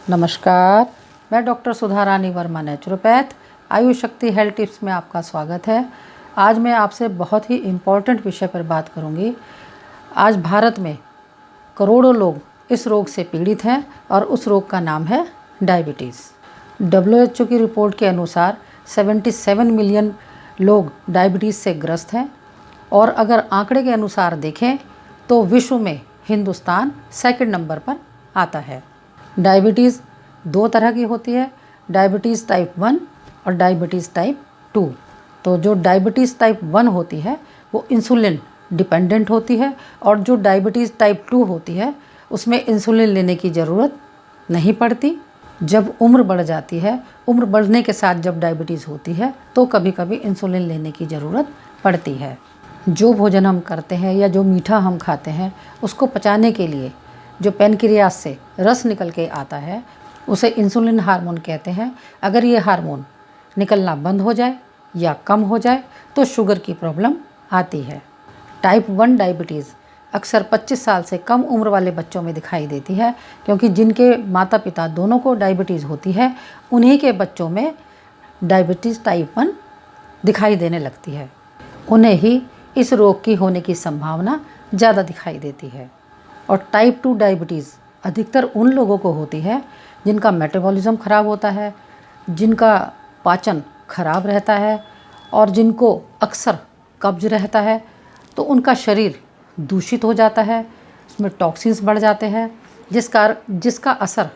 नमस्कार, मैं डॉक्टर सुधा रानी वर्मा नेचुरोपैथ आयुष शक्ति हेल्थ टिप्स में आपका स्वागत है। आज मैं आपसे बहुत ही इम्पॉर्टेंट विषय पर बात करूंगी। आज भारत में करोड़ों लोग इस रोग से पीड़ित हैं और उस रोग का नाम है डायबिटीज़। WHO की रिपोर्ट के अनुसार 77 मिलियन लोग डायबिटीज़ से ग्रस्त हैं और अगर आंकड़े के अनुसार देखें तो विश्व में हिंदुस्तान सेकंड नंबर पर आता है। डायबिटीज़ दो तरह की होती है, डायबिटीज़ टाइप 1 और डायबिटीज़ टाइप 2। तो जो डायबिटीज़ टाइप 1 होती है वो इंसुलिन डिपेंडेंट होती है और जो डायबिटीज़ टाइप 2 होती है उसमें इंसुलिन लेने की ज़रूरत नहीं पड़ती। जब उम्र बढ़ जाती है, उम्र बढ़ने के साथ जब डायबिटीज़ होती है तो कभी कभी इंसुलिन लेने की ज़रूरत पड़ती है। जो भोजन हम करते हैं या जो मीठा हम खाते हैं उसको पचाने के लिए जो पैनक्रियास से रस निकल के आता है उसे इंसुलिन हार्मोन कहते हैं। अगर ये हार्मोन निकलना बंद हो जाए या कम हो जाए तो शुगर की प्रॉब्लम आती है। टाइप 1 डायबिटीज़ अक्सर 25 साल से कम उम्र वाले बच्चों में दिखाई देती है, क्योंकि जिनके माता पिता दोनों को डायबिटीज़ होती है उन्हीं के बच्चों में डायबिटीज़ टाइप 1 दिखाई देने लगती है। उन्हें ही इस रोग की होने की संभावना ज़्यादा दिखाई देती है। और टाइप 2 डायबिटीज़ अधिकतर उन लोगों को होती है जिनका मेटाबॉलिज्म ख़राब होता है, जिनका पाचन खराब रहता है और जिनको अक्सर कब्ज रहता है, तो उनका शरीर दूषित हो जाता है, उसमें टॉक्सिन्स बढ़ जाते हैं जिसका असर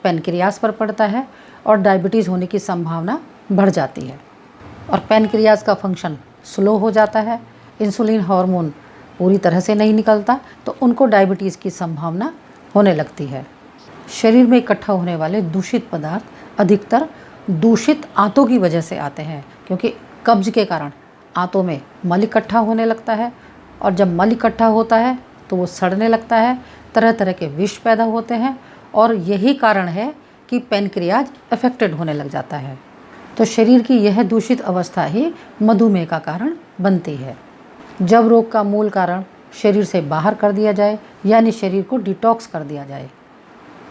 पैनक्रियास पर पड़ता है और डायबिटीज़ होने की संभावना बढ़ जाती है। और पैनक्रियास का फंक्शन स्लो हो जाता है, इंसुलिन हार्मोन पूरी तरह से नहीं निकलता तो उनको डायबिटीज़ की संभावना होने लगती है। शरीर में इकट्ठा होने वाले दूषित पदार्थ अधिकतर दूषित आंतों की वजह से आते हैं, क्योंकि कब्ज के कारण आंतों में मल इकट्ठा होने लगता है और जब मल इकट्ठा होता है तो वो सड़ने लगता है, तरह तरह के विष पैदा होते हैं और यही कारण है कि पैनक्रियाज अफेक्टेड होने लग जाता है। तो शरीर की यह दूषित अवस्था ही मधुमेह का कारण बनती है। जब रोग का मूल कारण शरीर से बाहर कर दिया जाए, यानी शरीर को डिटॉक्स कर दिया जाए,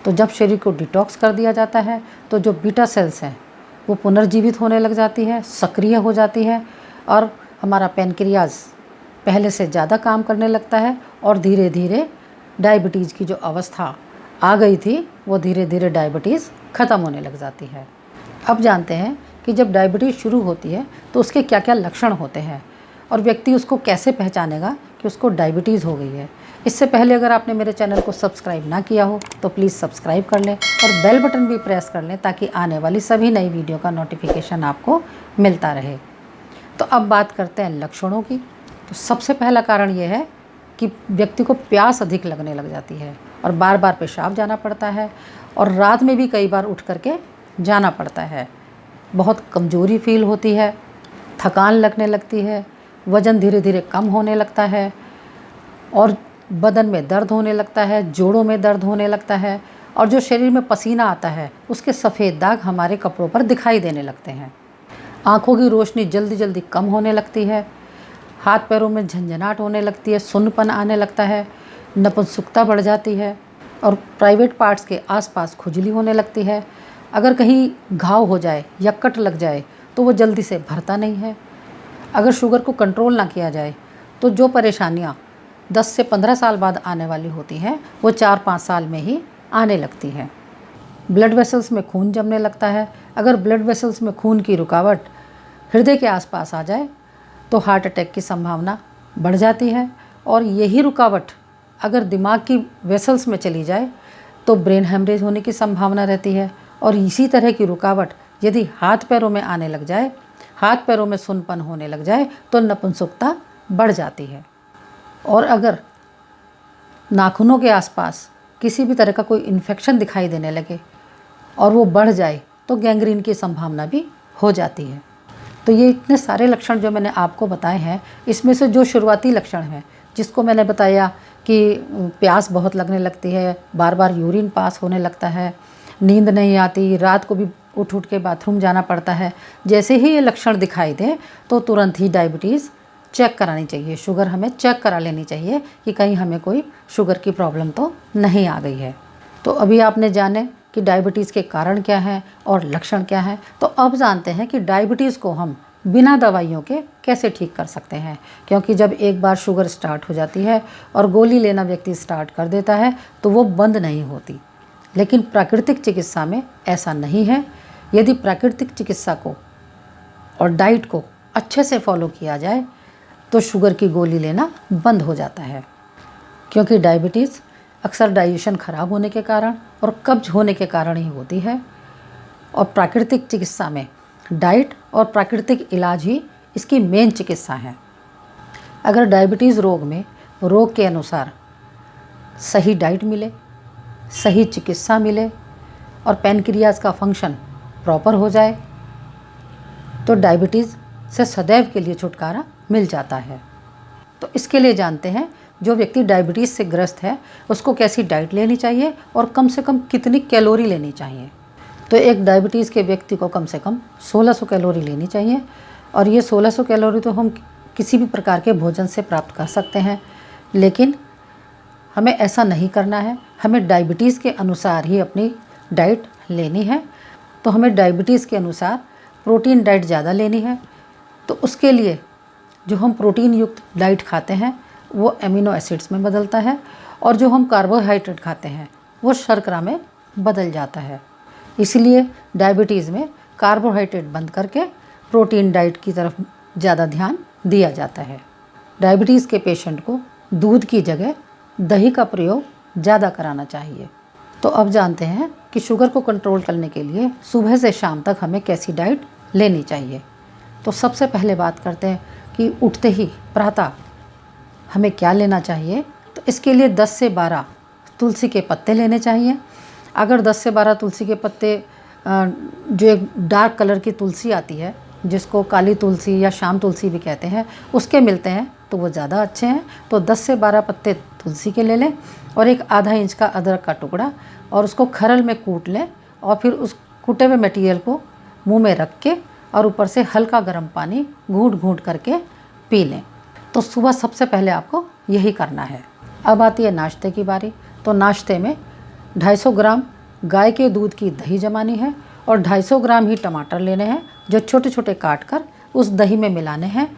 तो जब शरीर को डिटॉक्स कर दिया जाता है तो जो बीटा सेल्स हैं वो पुनर्जीवित होने लग जाती है, सक्रिय हो जाती है और हमारा पैनक्रियाज पहले से ज़्यादा काम करने लगता है और धीरे धीरे डायबिटीज़ की जो अवस्था आ गई थी वो धीरे धीरे डायबिटीज़ ख़त्म होने लग जाती है। अब जानते हैं कि जब डायबिटीज़ शुरू होती है तो उसके क्या क्या लक्षण होते हैं और व्यक्ति उसको कैसे पहचानेगा कि उसको डायबिटीज़ हो गई है। इससे पहले अगर आपने मेरे चैनल को सब्सक्राइब ना किया हो तो प्लीज़ सब्सक्राइब कर लें और बेल बटन भी प्रेस कर लें ताकि आने वाली सभी नई वीडियो का नोटिफिकेशन आपको मिलता रहे। तो अब बात करते हैं लक्षणों की। तो सबसे पहला कारण ये है कि व्यक्ति को प्यास अधिक लगने लग जाती है और बार बार पेशाब जाना पड़ता है और रात में भी कई बार उठ करके जाना पड़ता है। बहुत कमज़ोरी फील होती है, थकान लगने लगती है, वज़न धीरे धीरे कम होने लगता है और बदन में दर्द होने लगता है, जोड़ों में दर्द होने लगता है और जो शरीर में पसीना आता है उसके सफ़ेद दाग हमारे कपड़ों पर दिखाई देने लगते हैं। आँखों की रोशनी जल्दी जल्दी कम होने लगती है, हाथ पैरों में झंझनाहट होने लगती है, सुन्नपन आने लगता है, नपुंसकता बढ़ जाती है और प्राइवेट पार्ट्स के आसपास खुजली होने लगती है। अगर कहीं घाव हो जाए या कट लग जाए तो वो जल्दी से भरता नहीं है। अगर शुगर को कंट्रोल ना किया जाए तो जो परेशानियाँ 10 से 15 साल बाद आने वाली होती हैं वो 4-5 साल में ही आने लगती हैं। ब्लड वेसल्स में खून जमने लगता है। अगर ब्लड वेसल्स में खून की रुकावट हृदय के आसपास आ जाए तो हार्ट अटैक की संभावना बढ़ जाती है और यही रुकावट अगर दिमाग की वेसल्स में चली जाए तो ब्रेन हेमरेज होने की संभावना रहती है। और इसी तरह की रुकावट यदि हाथ पैरों में आने लग जाए, हाथ पैरों में सुन्नपन होने लग जाए तो नपुंसकता बढ़ जाती है। और अगर नाखूनों के आसपास किसी भी तरह का कोई इन्फेक्शन दिखाई देने लगे और वो बढ़ जाए तो गैंग्रीन की संभावना भी हो जाती है। तो ये इतने सारे लक्षण जो मैंने आपको बताए हैं, इसमें से जो शुरुआती लक्षण हैं जिसको मैंने बताया कि प्यास बहुत लगने लगती है, बार बार यूरिन पास होने लगता है, नींद नहीं आती, रात को भी उठ उठ के बाथरूम जाना पड़ता है, जैसे ही ये लक्षण दिखाई दे तो तुरंत ही डायबिटीज़ चेक करानी चाहिए। शुगर हमें चेक करा लेनी चाहिए कि कहीं हमें कोई शुगर की प्रॉब्लम तो नहीं आ गई है। तो अभी आपने जाने कि डायबिटीज़ के कारण क्या हैं और लक्षण क्या हैं। तो अब जानते हैं कि डायबिटीज़ को हम बिना दवाइयों के कैसे ठीक कर सकते हैं, क्योंकि जब एक बार शुगर स्टार्ट हो जाती है और गोली लेना व्यक्ति स्टार्ट कर देता है तो वो बंद नहीं होती। लेकिन प्राकृतिक चिकित्सा में ऐसा नहीं है। यदि प्राकृतिक चिकित्सा को और डाइट को अच्छे से फॉलो किया जाए तो शुगर की गोली लेना बंद हो जाता है, क्योंकि डायबिटीज़ अक्सर डाइजेशन खराब होने के कारण और कब्ज होने के कारण ही होती है। और प्राकृतिक चिकित्सा में डाइट और प्राकृतिक इलाज ही इसकी मेन चिकित्सा है। अगर डायबिटीज़ रोग में रोग के अनुसार सही डाइट मिले, सही चिकित्सा मिले और पैनक्रियाज का फंक्शन प्रॉपर हो जाए तो डायबिटीज़ से सदैव के लिए छुटकारा मिल जाता है। तो इसके लिए जानते हैं जो व्यक्ति डायबिटीज़ से ग्रस्त है उसको कैसी डाइट लेनी चाहिए और कम से कम कितनी कैलोरी लेनी चाहिए। तो एक डायबिटीज़ के व्यक्ति को कम से कम 1600 कैलोरी लेनी चाहिए। और ये 1600 कैलोरी तो हम किसी भी प्रकार के भोजन से प्राप्त कर सकते हैं, लेकिन हमें ऐसा नहीं करना है। हमें डायबिटीज़ के अनुसार ही अपनी डाइट लेनी है। तो हमें डायबिटीज़ के अनुसार प्रोटीन डाइट ज़्यादा लेनी है। तो उसके लिए जो हम प्रोटीन युक्त डाइट खाते हैं वो एमिनो एसिड्स में बदलता है और जो हम कार्बोहाइड्रेट खाते हैं वो शर्करा में बदल जाता है। इसलिए डायबिटीज़ में कार्बोहाइड्रेट बंद करके प्रोटीन डाइट की तरफ ज़्यादा ध्यान दिया जाता है। डायबिटीज़ के पेशेंट को दूध की जगह दही का प्रयोग ज़्यादा कराना चाहिए। तो अब जानते हैं कि शुगर को कंट्रोल करने के लिए सुबह से शाम तक हमें कैसी डाइट लेनी चाहिए। तो सबसे पहले बात करते हैं कि उठते ही प्रातः हमें क्या लेना चाहिए। तो इसके लिए 10 से 12 तुलसी के पत्ते लेने चाहिए। अगर 10 से 12 तुलसी के पत्ते जो एक डार्क कलर की तुलसी आती है जिसको काली तुलसी या शाम तुलसी भी कहते हैं उसके मिलते हैं तो वो ज़्यादा अच्छे हैं। तो 10 से 12 पत्ते तुलसी के ले लें और एक आधा इंच का अदरक का टुकड़ा और उसको खरल में कूट लें और फिर उस कूटे हुए मटेरियल को मुंह में रख के और ऊपर से हल्का गर्म पानी घूंट घूंट करके पी लें। तो सुबह सबसे पहले आपको यही करना है। अब आती है नाश्ते की बारी। तो नाश्ते में 250 ग्राम गाय के दूध की दही जमानी है और 250 ग्राम ही टमाटर लेने हैं जो छोटे छोटे काट कर उस दही में मिलाने हैं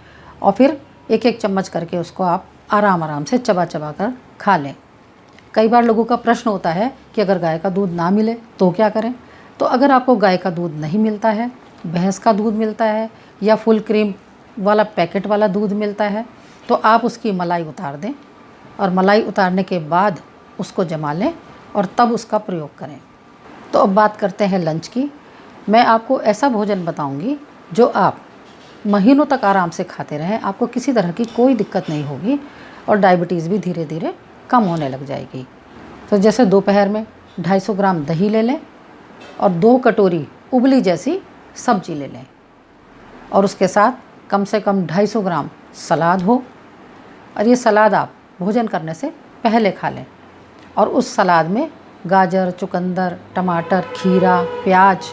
और फिर एक एक चम्मच करके उसको आप आराम आराम से चबा चबा कर खा लें। कई बार लोगों का प्रश्न होता है कि अगर गाय का दूध ना मिले तो क्या करें। तो अगर आपको गाय का दूध नहीं मिलता है, भैंस का दूध मिलता है या फुल क्रीम वाला पैकेट वाला दूध मिलता है तो आप उसकी मलाई उतार दें और मलाई उतारने के बाद उसको जमा लें और तब उसका प्रयोग करें। तो अब बात करते हैं लंच की। मैं आपको ऐसा भोजन बताऊंगी जो आप महीनों तक आराम से खाते रहें, आपको किसी तरह की कोई दिक्कत नहीं होगी और डायबिटीज़ भी धीरे धीरे कम होने लग जाएगी। तो जैसे दोपहर में 250 ग्राम दही ले लें और 2 कटोरी उबली जैसी सब्जी ले लें और उसके साथ कम से कम 250 ग्राम सलाद हो और ये सलाद आप भोजन करने से पहले खा लें। और उस सलाद में गाजर, चुकंदर, टमाटर, खीरा, प्याज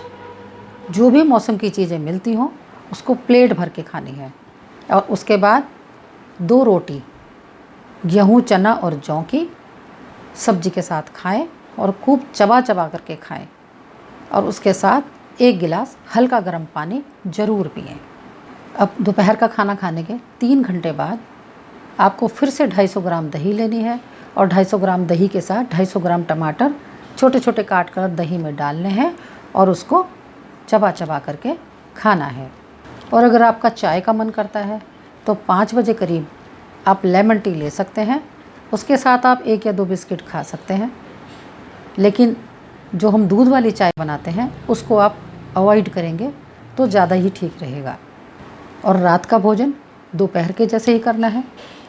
जो भी मौसम की चीज़ें मिलती हों उसको प्लेट भर के खानी है। और उसके बाद 2 रोटी गेहूँ, चना और जौ की सब्जी के साथ खाएं और खूब चबा चबा करके खाएं और उसके साथ 1 गिलास हल्का गर्म पानी ज़रूर पिएं। अब दोपहर का खाना खाने के 3 घंटे बाद आपको फिर से 250 ग्राम दही लेनी है और 250 ग्राम दही के साथ 250 ग्राम टमाटर छोटे छोटे काट कर दही में डालने हैं और उसको चबा चबा करके खाना है। और अगर आपका चाय का मन करता है तो 5 बजे करीब आप लेमन टी ले सकते हैं। उसके साथ आप 1 या 2 बिस्किट खा सकते हैं, लेकिन जो हम दूध वाली चाय बनाते हैं उसको आप अवॉइड करेंगे तो ज़्यादा ही ठीक रहेगा। और रात का भोजन दोपहर के जैसे ही करना है,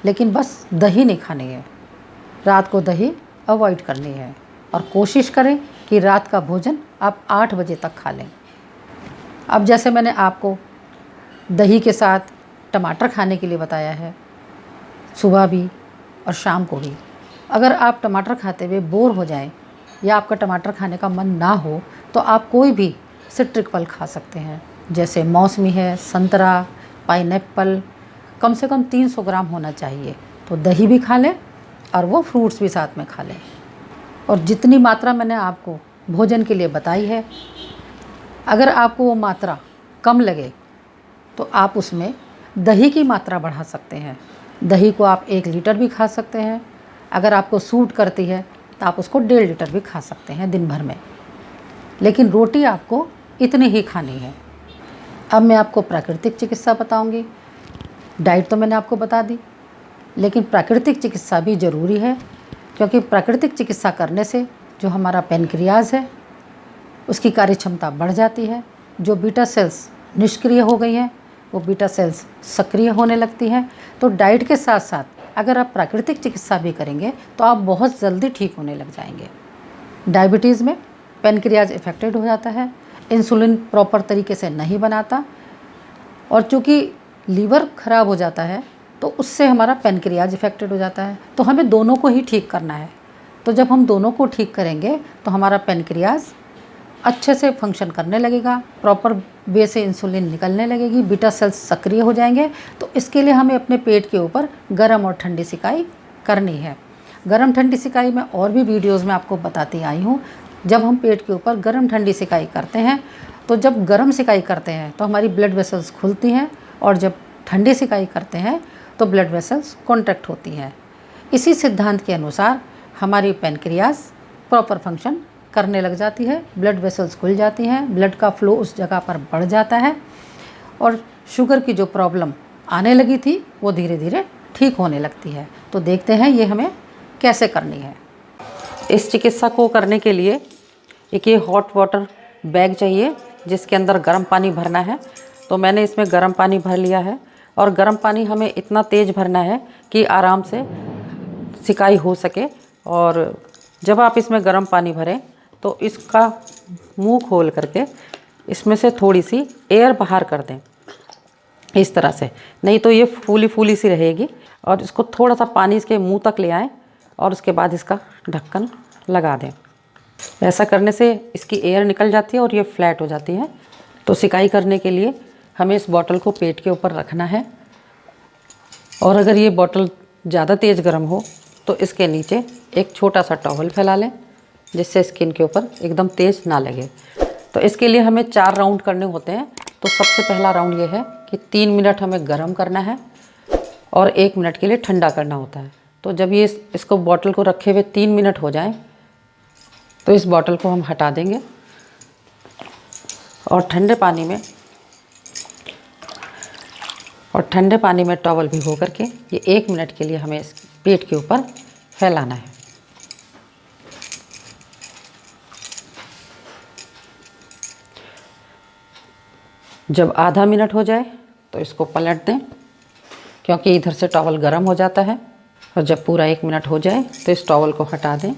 लेकिन बस दही नहीं खानी है। रात को दही अवॉइड करनी है और कोशिश करें कि रात का भोजन आप 8 बजे तक खा लें। अब जैसे मैंने आपको दही के साथ टमाटर खाने के लिए बताया है, सुबह भी और शाम को भी। अगर आप टमाटर खाते हुए बोर हो जाएं या आपका टमाटर खाने का मन ना हो तो आप कोई भी सिट्रिक फल खा सकते हैं, जैसे मौसमी है, संतरा, पाइनएप्पल। कम से कम 300 ग्राम होना चाहिए। तो दही भी खा लें और वो फ्रूट्स भी साथ में खा लें। और जितनी मात्रा मैंने आपको भोजन के लिए बताई है। अगर आपको वो मात्रा कम लगे तो आप उसमें दही की मात्रा बढ़ा सकते हैं। दही को आप 1 लीटर भी खा सकते हैं। अगर आपको सूट करती है तो आप उसको 1.5 लीटर भी खा सकते हैं दिन भर में, लेकिन रोटी आपको इतनी ही खानी है। अब मैं आपको प्राकृतिक चिकित्सा बताऊंगी। डाइट तो मैंने आपको बता दी, लेकिन प्राकृतिक चिकित्सा भी ज़रूरी है, क्योंकि प्राकृतिक चिकित्सा करने से जो हमारा पैनक्रियाज है उसकी कार्य क्षमता बढ़ जाती है। जो बीटा सेल्स निष्क्रिय हो गई हैं वो बीटा सेल्स सक्रिय होने लगती हैं। तो डाइट के साथ साथ अगर आप प्राकृतिक चिकित्सा भी करेंगे तो आप बहुत जल्दी ठीक होने लग जाएंगे। डायबिटीज़ में पैनक्रियाज इफेक्टेड हो जाता है, इंसुलिन प्रॉपर तरीके से नहीं बनाता, और चूँकि लीवर ख़राब हो जाता है तो उससे हमारा पैनक्रियाज इफेक्टेड हो जाता है। तो हमें दोनों को ही ठीक करना है। तो जब हम दोनों को ठीक करेंगे तो हमारा पैनक्रियाज अच्छे से फंक्शन करने लगेगा, प्रॉपर वे से इंसुलिन निकलने लगेगी, बीटा सेल्स सक्रिय हो जाएंगे। तो इसके लिए हमें अपने पेट के ऊपर गर्म और ठंडी सिकाई करनी है। गर्म ठंडी सिकाई में और भी वीडियोस में आपको बताती आई हूँ। जब हम पेट के ऊपर गर्म ठंडी सिकाई करते हैं तो जब गर्म सिकाई करते हैं तो हमारी ब्लड वेसल्स खुलती हैं, और जब ठंडी सिकाई करते हैं तो ब्लड वेसल्स कॉन्ट्रैक्ट होती हैं। इसी सिद्धांत के अनुसार हमारी पैनक्रियाज प्रॉपर फंक्शन करने लग जाती है, ब्लड वेसल्स खुल जाती हैं, ब्लड का फ्लो उस जगह पर बढ़ जाता है, और शुगर की जो प्रॉब्लम आने लगी थी वो धीरे धीरे ठीक होने लगती है। तो देखते हैं ये हमें कैसे करनी है। इस चिकित्सा को करने के लिए एक ये हॉट वाटर बैग चाहिए जिसके अंदर गर्म पानी भरना है। तो मैंने इसमें गर्म पानी भर लिया है, और गर्म पानी हमें इतना तेज़ भरना है कि आराम से सिकाई हो सके। और जब आप इसमें गर्म पानी भरें तो इसका मुंह खोल करके इसमें से थोड़ी सी एयर बाहर कर दें, इस तरह से, नहीं तो ये फूली फूली सी रहेगी। और इसको थोड़ा सा पानी इसके मुंह तक ले आएँ और उसके बाद इसका ढक्कन लगा दें। ऐसा करने से इसकी एयर निकल जाती है और ये फ्लैट हो जाती है। तो सिकाई करने के लिए हमें इस बॉटल को पेट के ऊपर रखना है, और अगर ये बॉटल ज़्यादा तेज़ गर्म हो तो इसके नीचे एक छोटा सा टॉवल फैला लें जिससे स्किन के ऊपर एकदम तेज़ ना लगे। तो इसके लिए हमें 4 राउंड करने होते हैं। तो सबसे पहला राउंड ये है कि 3 मिनट हमें गर्म करना है और 1 मिनट के लिए ठंडा करना होता है। तो जब ये इसको बॉटल को रखे हुए 3 मिनट हो जाएं तो इस बॉटल को हम हटा देंगे, और ठंडे पानी में टॉवल भिगो करके ये 1 मिनट के लिए हमें इस पेट के ऊपर फैलाना है। जब आधा मिनट हो जाए तो इसको पलट दें, क्योंकि इधर से टॉवल गर्म हो जाता है। और जब पूरा 1 मिनट हो जाए तो इस टॉवल को हटा दें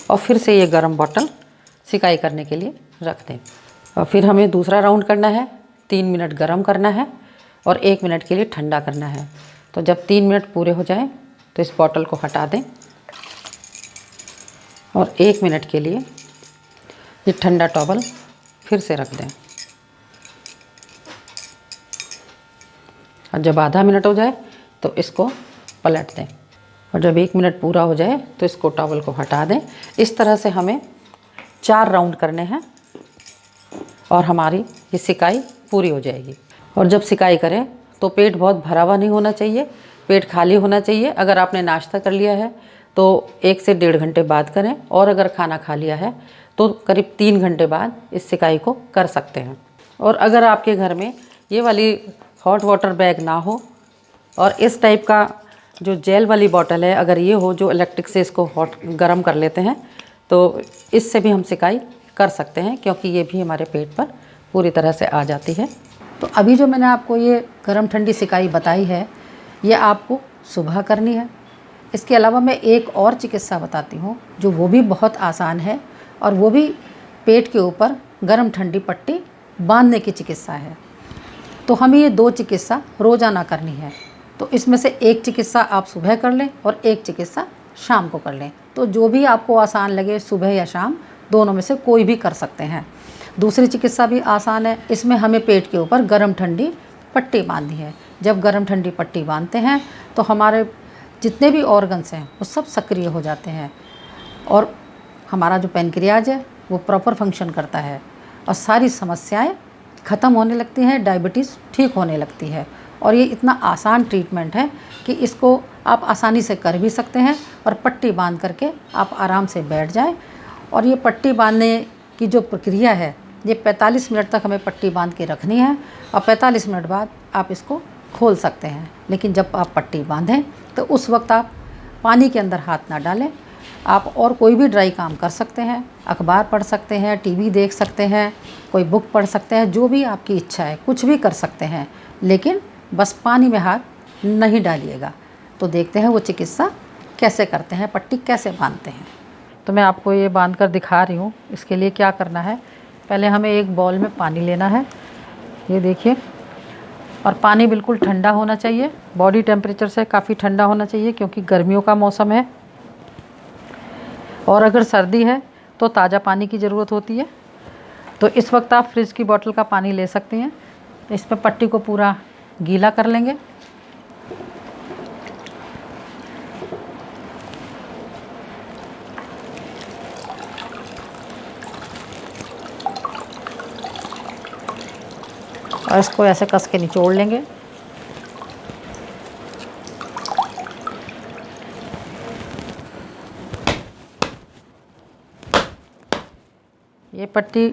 और फिर से ये गर्म बॉटल सिकाई करने के लिए रख दें। और फिर हमें दूसरा राउंड करना है, 3 मिनट गर्म करना है और 1 मिनट के लिए ठंडा करना है। तो जब 3 मिनट पूरे हो जाएं तो इस बॉटल को हटा दें और 1 मिनट के लिए ये ठंडा टॉवल फिर से रख दें। और जब आधा मिनट हो जाए तो इसको पलट दें, और जब 1 मिनट पूरा हो जाए तो इसको टॉवल को हटा दें। इस तरह से हमें 4 राउंड करने हैं और हमारी ये सिकाई पूरी हो जाएगी। और जब सिकाई करें तो पेट बहुत भरा हुआ नहीं होना चाहिए, पेट खाली होना चाहिए। अगर आपने नाश्ता कर लिया है तो 1 से 1.5 घंटे बाद करें, और अगर खाना खा लिया है तो करीब 3 घंटे बाद इस सिकाई को कर सकते हैं। और अगर आपके घर में ये वाली हॉट वाटर बैग ना हो और इस टाइप का जो जेल वाली बॉटल है अगर ये हो, जो इलेक्ट्रिक से इसको हॉट गर्म कर लेते हैं, तो इससे भी हम सिकाई कर सकते हैं, क्योंकि ये भी हमारे पेट पर पूरी तरह से आ जाती है। तो अभी जो मैंने आपको ये गर्म ठंडी सिकाई बताई है ये आपको सुबह करनी है। इसके अलावा मैं एक और चिकित्सा बताती हूँ जो वो भी बहुत आसान है, और वो भी पेट के ऊपर गर्म ठंडी पट्टी बांधने की चिकित्सा है। तो हमें ये 2 चिकित्सा रोज़ाना करनी है। तो इसमें से एक चिकित्सा आप सुबह कर लें और एक चिकित्सा शाम को कर लें। तो जो भी आपको आसान लगे, सुबह या शाम, दोनों में से कोई भी कर सकते हैं। दूसरी चिकित्सा भी आसान है। इसमें हमें पेट के ऊपर गर्म ठंडी पट्टी बांधनी है। जब गर्म ठंडी पट्टी बांधते हैं तो हमारे जितने भी ऑर्गन्स हैं वो सब सक्रिय हो जाते हैं, और हमारा जो पैनक्रियाज है वो प्रॉपर फंक्शन करता है और सारी समस्याएं ख़त्म होने लगती हैं, डायबिटीज़ ठीक होने लगती है। और ये इतना आसान ट्रीटमेंट है कि इसको आप आसानी से कर भी सकते हैं और पट्टी बांध करके आप आराम से बैठ जाएं। और ये पट्टी बांधने की जो प्रक्रिया है, ये 45 मिनट तक हमें पट्टी बांध के रखनी है और 45 मिनट बाद आप इसको खोल सकते हैं। लेकिन जब आप पट्टी बांधें तो उस वक्त आप पानी के अंदर हाथ ना डालें। आप और कोई भी ड्राई काम कर सकते हैं, अखबार पढ़ सकते हैं, टीवी देख सकते हैं, कोई बुक पढ़ सकते हैं, जो भी आपकी इच्छा है कुछ भी कर सकते हैं, लेकिन बस पानी में हाथ नहीं डालिएगा। तो देखते हैं वो चिकित्सा कैसे करते हैं, पट्टी कैसे बांधते हैं। तो मैं आपको ये बांध कर दिखा रही हूँ। इसके लिए क्या करना है, पहले हमें एक बाउल में पानी लेना है, ये देखिए, और पानी बिल्कुल ठंडा होना चाहिए, बॉडी टेम्परेचर से काफ़ी ठंडा होना चाहिए क्योंकि गर्मियों का मौसम है। और अगर सर्दी है तो ताज़ा पानी की ज़रूरत होती है। तो इस वक्त आप फ्रिज की बोतल का पानी ले सकते हैं। इस पर पट्टी को पूरा गीला कर लेंगे। और इसको ऐसे कस के निचोड़ लेंगे। ये पट्टी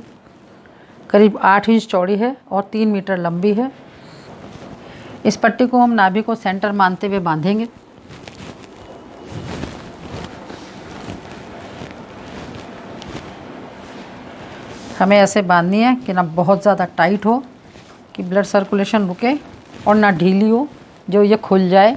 करीब 8 इंच चौड़ी है और 3 मीटर लंबी है। इस पट्टी को हम नाभि को सेंटर मानते हुए बांधेंगे। हमें ऐसे बांधनी है कि ना बहुत ज़्यादा टाइट हो कि ब्लड सर्कुलेशन रुके और ना ढीली हो जो ये खुल जाए।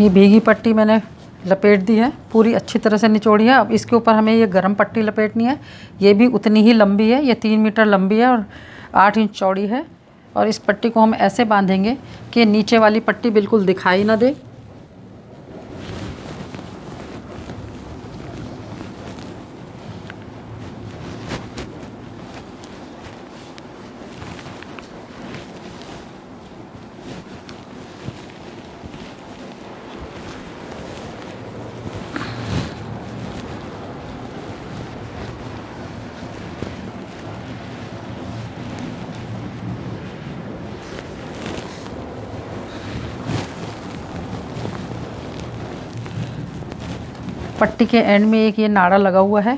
ये भीगी पट्टी मैंने लपेट दी है, पूरी अच्छी तरह से निचोड़ी है। अब इसके ऊपर हमें ये गर्म पट्टी लपेटनी है। ये भी उतनी ही लंबी है, ये 3 मीटर लंबी है और 8 इंच चौड़ी है। और इस पट्टी को हम ऐसे बांधेंगे कि नीचे वाली पट्टी बिल्कुल दिखाई ना दे। पट्टी के एंड में एक ये नाड़ा लगा हुआ है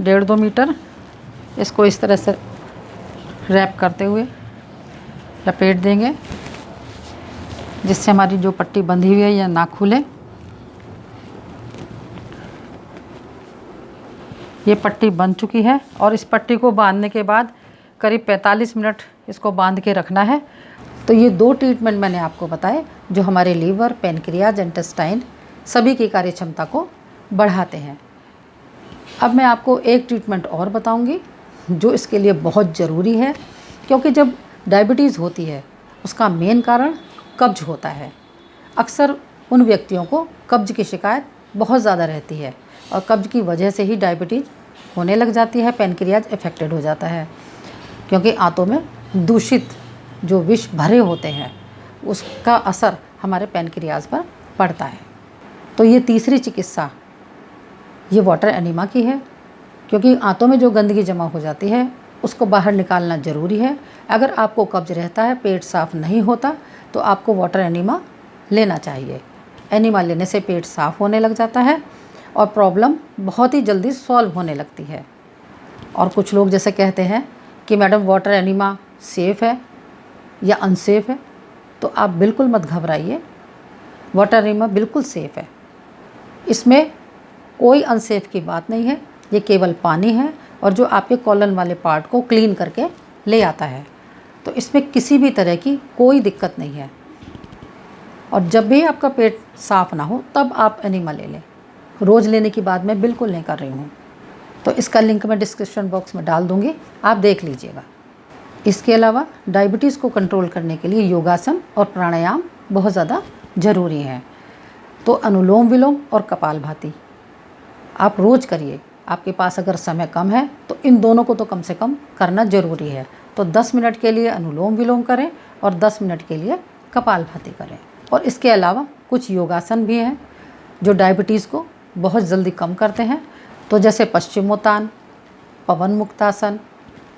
1.5-2 मीटर। इसको इस तरह से रैप करते हुए लपेट देंगे जिससे हमारी जो पट्टी बंधी हुई है या ना खुले। ये पट्टी बंध चुकी है और इस पट्टी को बांधने के बाद करीब 45 मिनट इसको बांध के रखना है। तो ये 2 ट्रीटमेंट मैंने आपको बताए जो हमारे लीवर, पैनक्रियाज, इंटेस्टाइन सभी की कार्यक्षमता को बढ़ाते हैं। अब मैं आपको एक ट्रीटमेंट और बताऊंगी जो इसके लिए बहुत ज़रूरी है, क्योंकि जब डायबिटीज़ होती है उसका मेन कारण कब्ज होता है। अक्सर उन व्यक्तियों को कब्ज की शिकायत बहुत ज़्यादा रहती है और कब्ज की वजह से ही डायबिटीज़ होने लग जाती है, पैनक्रियाज अफेक्टेड हो जाता है, क्योंकि आंतों में दूषित जो विष भरे होते हैं उसका असर हमारे पैनक्रियाज पर पड़ता है। तो ये तीसरी चिकित्सा ये वाटर एनीमा की है, क्योंकि आंतों में जो गंदगी जमा हो जाती है उसको बाहर निकालना ज़रूरी है। अगर आपको कब्ज रहता है, पेट साफ़ नहीं होता, तो आपको वाटर एनीमा लेना चाहिए। एनीमा लेने से पेट साफ़ होने लग जाता है और प्रॉब्लम बहुत ही जल्दी सॉल्व होने लगती है। और कुछ लोग जैसे कहते हैं कि मैडम वाटर एनीमा सेफ़ है या अनसेफ़ है, तो आप बिल्कुल मत घबराइए, वाटर एनीमा बिल्कुल सेफ़ है। इसमें कोई अनसेफ की बात नहीं है, ये केवल पानी है और जो आपके कॉलन वाले पार्ट को क्लीन करके ले आता है। तो इसमें किसी भी तरह की कोई दिक्कत नहीं है। और जब भी आपका पेट साफ़ ना हो तब आप एनीमा ले लें, रोज़ लेने की बात मैं बिल्कुल नहीं कर रही हूँ। तो इसका लिंक मैं डिस्क्रिप्शन बॉक्स में डाल दूँगी, आप देख लीजिएगा। इसके अलावा डायबिटीज़ को कंट्रोल करने के लिए योगासन और प्राणायाम बहुत ज़्यादा ज़रूरी है। तो अनुलोम विलोम और कपालभाति आप रोज़ करिए। आपके पास अगर समय कम है तो इन दोनों को तो कम से कम करना ज़रूरी है। तो 10 मिनट के लिए अनुलोम विलोम करें और 10 मिनट के लिए कपालभाति करें। और इसके अलावा कुछ योगासन भी हैं जो डायबिटीज़ को बहुत जल्दी कम करते हैं। तो जैसे पश्चिमोत्तान, पवन मुक्तासन,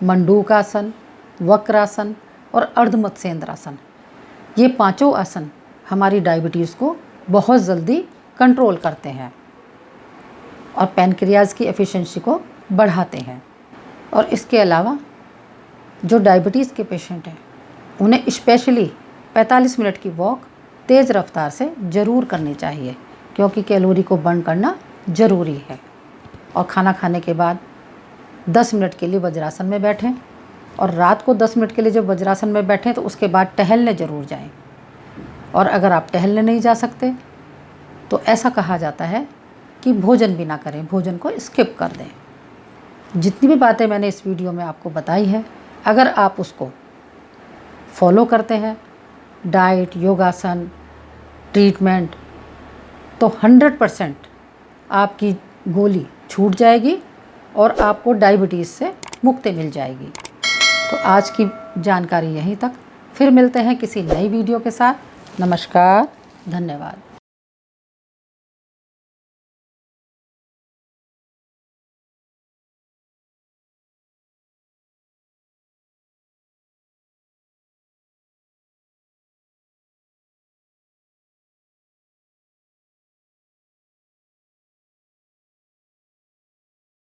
मंडूकासन, वक्रासन और अर्धमत्स्येंद्रासन, ये पांचों आसन हमारी डायबिटीज़ को बहुत जल्दी कंट्रोल करते हैं और पैनक्रियाज की एफिशिएंसी को बढ़ाते हैं। और इसके अलावा जो डायबिटीज़ के पेशेंट हैं उन्हें स्पेशली 45 मिनट की वॉक तेज़ रफ्तार से ज़रूर करनी चाहिए, क्योंकि कैलोरी को बर्न करना ज़रूरी है। और खाना खाने के बाद 10 मिनट के लिए वज्रासन में बैठें और रात को 10 मिनट के लिए जब वज्रासन में बैठें तो उसके बाद टहलने ज़रूर जाएं। और अगर आप टहलने नहीं जा सकते तो ऐसा कहा जाता है कि भोजन भी ना करें, भोजन को स्किप कर दें। जितनी भी बातें मैंने इस वीडियो में आपको बताई है, अगर आप उसको फॉलो करते हैं, डाइट, योगासन, ट्रीटमेंट, तो 100% आपकी गोली छूट जाएगी और आपको डायबिटीज़ से मुक्ति मिल जाएगी। तो आज की जानकारी यहीं तक। फिर मिलते हैं किसी नई वीडियो के साथ। नमस्कार, धन्यवाद।